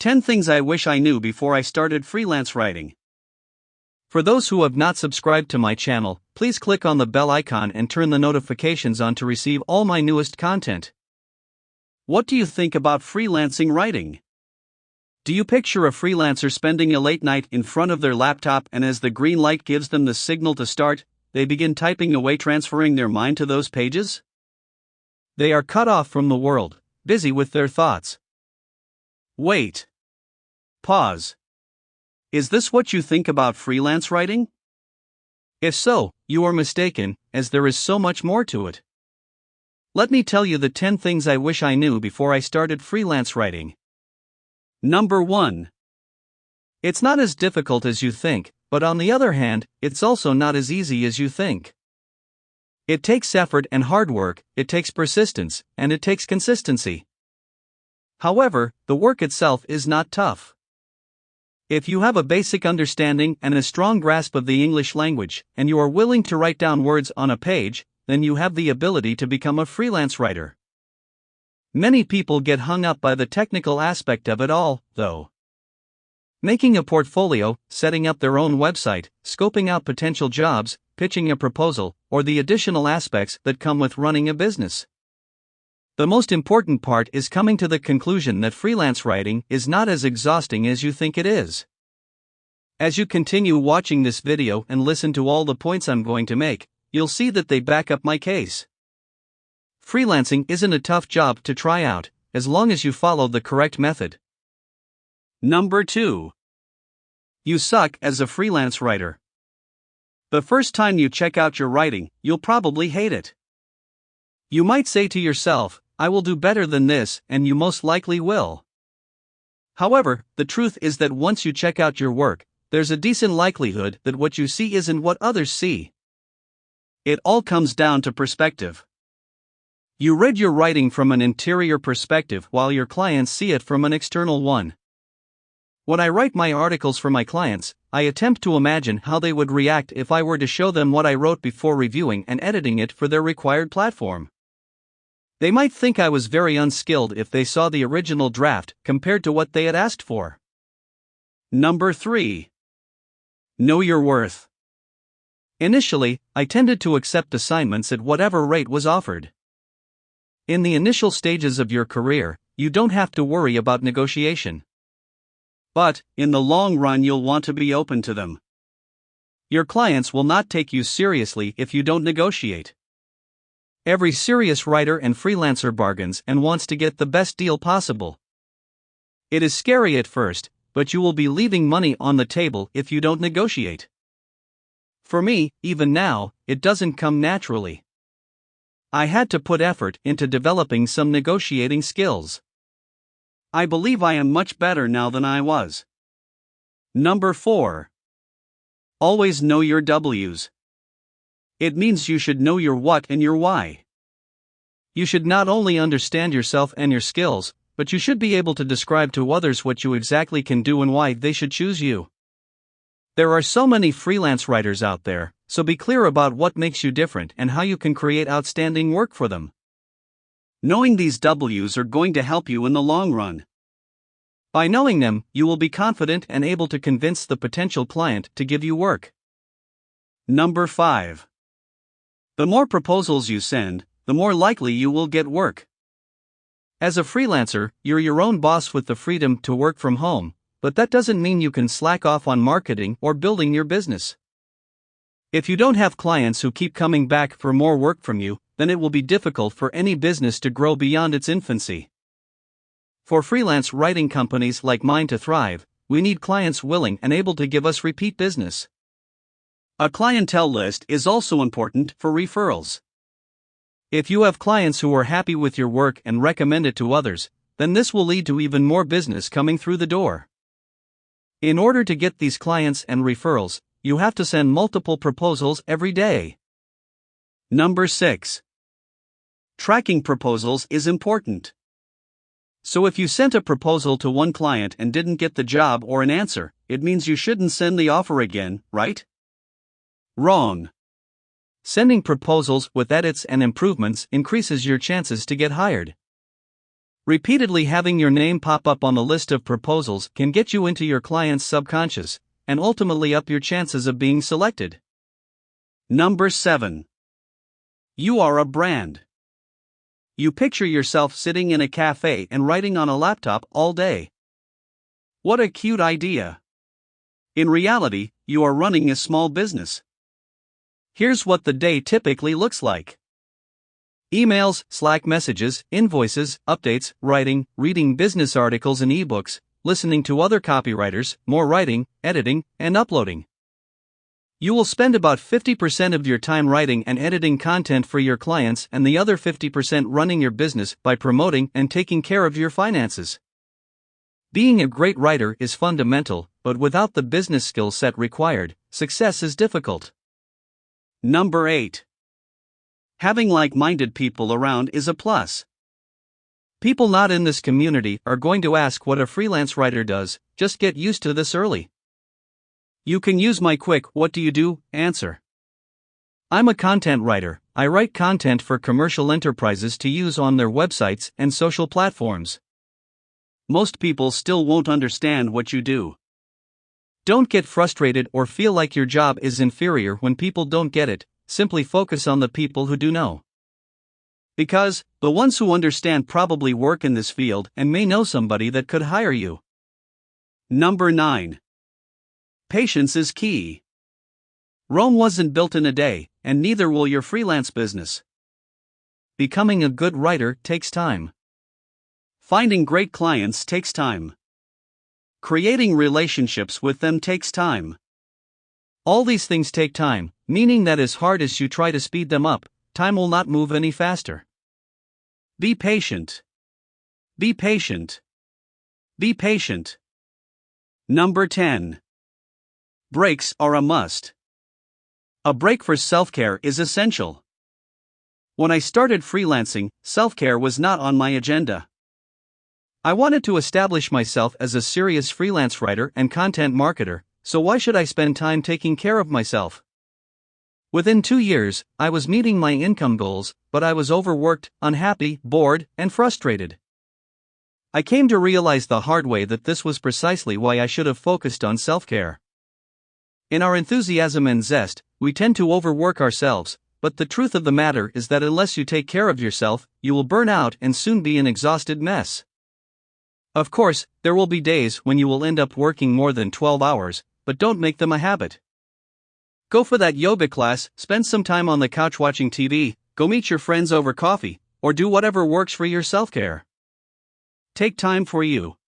10 things I wish I knew before I started freelance writing. For those who have not subscribed to my channel, please click on the bell icon and turn the notifications on to receive all my newest content. What do you think about freelancing writing? Do you picture a freelancer spending a late night in front of their laptop, and as the green light gives them the signal to start, they begin typing away, transferring their mind to those pages? They are cut off from the world, busy with their thoughts. Wait. Pause. Is this what you think about freelance writing? If so, you are mistaken, as there is so much more to it. Let me tell you the 10 things I wish I knew before I started freelance writing. Number 1. It's not as difficult as you think, but on the other hand, it's also not as easy as you think. It takes effort and hard work, it takes persistence, and it takes consistency. However, the work itself is not tough. If you have a basic understanding and a strong grasp of the English language, and you are willing to write down words on a page, then you have the ability to become a freelance writer. Many people get hung up by the technical aspect of it all, though. Making a portfolio, setting up their own website, scoping out potential jobs, pitching a proposal, or the additional aspects that come with running a business. The most important part is coming to the conclusion that freelance writing is not as exhausting as you think it is. As you continue watching this video and listen to all the points I'm going to make, you'll see that they back up my case. Freelancing isn't a tough job to try out, as long as you follow the correct method. Number 2. You suck as a freelance writer. The first time you check out your writing, you'll probably hate it. You might say to yourself, I will do better than this, and you most likely will. However, the truth is that once you check out your work, there's a decent likelihood that what you see isn't what others see. It all comes down to perspective. You read your writing from an interior perspective while your clients see it from an external one. When I write my articles for my clients, I attempt to imagine how they would react if I were to show them what I wrote before reviewing and editing it for their required platform. They might think I was very unskilled if they saw the original draft compared to what they had asked for. Number 3. Know your worth. Initially, I tended to accept assignments at whatever rate was offered. In the initial stages of your career, you don't have to worry about negotiation. But, in the long run, you'll want to be open to them. Your clients will not take you seriously if you don't negotiate. Every serious writer and freelancer bargains and wants to get the best deal possible. It is scary at first, but you will be leaving money on the table if you don't negotiate. For me, even now, it doesn't come naturally. I had to put effort into developing some negotiating skills. I believe I am much better now than I was. Number 4. Always know your W's. It means you should know your what and your why. You should not only understand yourself and your skills, but you should be able to describe to others what you exactly can do and why they should choose you. There are so many freelance writers out there, so be clear about what makes you different and how you can create outstanding work for them. Knowing these W's are going to help you in the long run. By knowing them, you will be confident and able to convince the potential client to give you work. Number 5. The more proposals you send, the more likely you will get work. As a freelancer, you're your own boss with the freedom to work from home, but that doesn't mean you can slack off on marketing or building your business. If you don't have clients who keep coming back for more work from you, then it will be difficult for any business to grow beyond its infancy. For freelance writing companies like mine to thrive, we need clients willing and able to give us repeat business. A clientele list is also important for referrals. If you have clients who are happy with your work and recommend it to others, then this will lead to even more business coming through the door. In order to get these clients and referrals, you have to send multiple proposals every day. Number 6. Tracking proposals is important. So if you sent a proposal to one client and didn't get the job or an answer, it means you shouldn't send the offer again, right? Wrong. Sending proposals with edits and improvements increases your chances to get hired. Repeatedly having your name pop up on the list of proposals can get you into your client's subconscious, and ultimately up your chances of being selected. Number 7. You are a brand. You picture yourself sitting in a cafe and writing on a laptop all day. What a cute idea! In reality, you are running a small business. Here's what the day typically looks like. Emails, Slack messages, invoices, updates, writing, reading business articles and ebooks, listening to other copywriters, more writing, editing, and uploading. You will spend about 50% of your time writing and editing content for your clients and the other 50% running your business by promoting and taking care of your finances. Being a great writer is fundamental, but without the business skill set required, success is difficult. Number 8. Having like-minded people around is a plus. People not in this community are going to ask what a freelance writer does, just get used to this early. You can use my quick "what do you do?" answer. I'm a content writer. I write content for commercial enterprises to use on their websites and social platforms. Most people still won't understand what you do. Don't get frustrated or feel like your job is inferior when people don't get it, simply focus on the people who do know. Because, the ones who understand probably work in this field and may know somebody that could hire you. Number 9. Patience is key. Rome wasn't built in a day, and neither will your freelance business. Becoming a good writer takes time. Finding great clients takes time. Creating relationships with them takes time. All these things take time, meaning that as hard as you try to speed them up, time will not move any faster. Be patient. Be patient. Be patient. Number 10. Breaks are a must. A break for self-care is essential. When I started freelancing, self-care was not on my agenda. I wanted to establish myself as a serious freelance writer and content marketer, so why should I spend time taking care of myself? Within 2 years, I was meeting my income goals, but I was overworked, unhappy, bored, and frustrated. I came to realize the hard way that this was precisely why I should have focused on self-care. In our enthusiasm and zest, we tend to overwork ourselves, but the truth of the matter is that unless you take care of yourself, you will burn out and soon be an exhausted mess. Of course, there will be days when you will end up working more than 12 hours, but don't make them a habit. Go for that yoga class, spend some time on the couch watching TV, go meet your friends over coffee, or do whatever works for your self-care. Take time for you.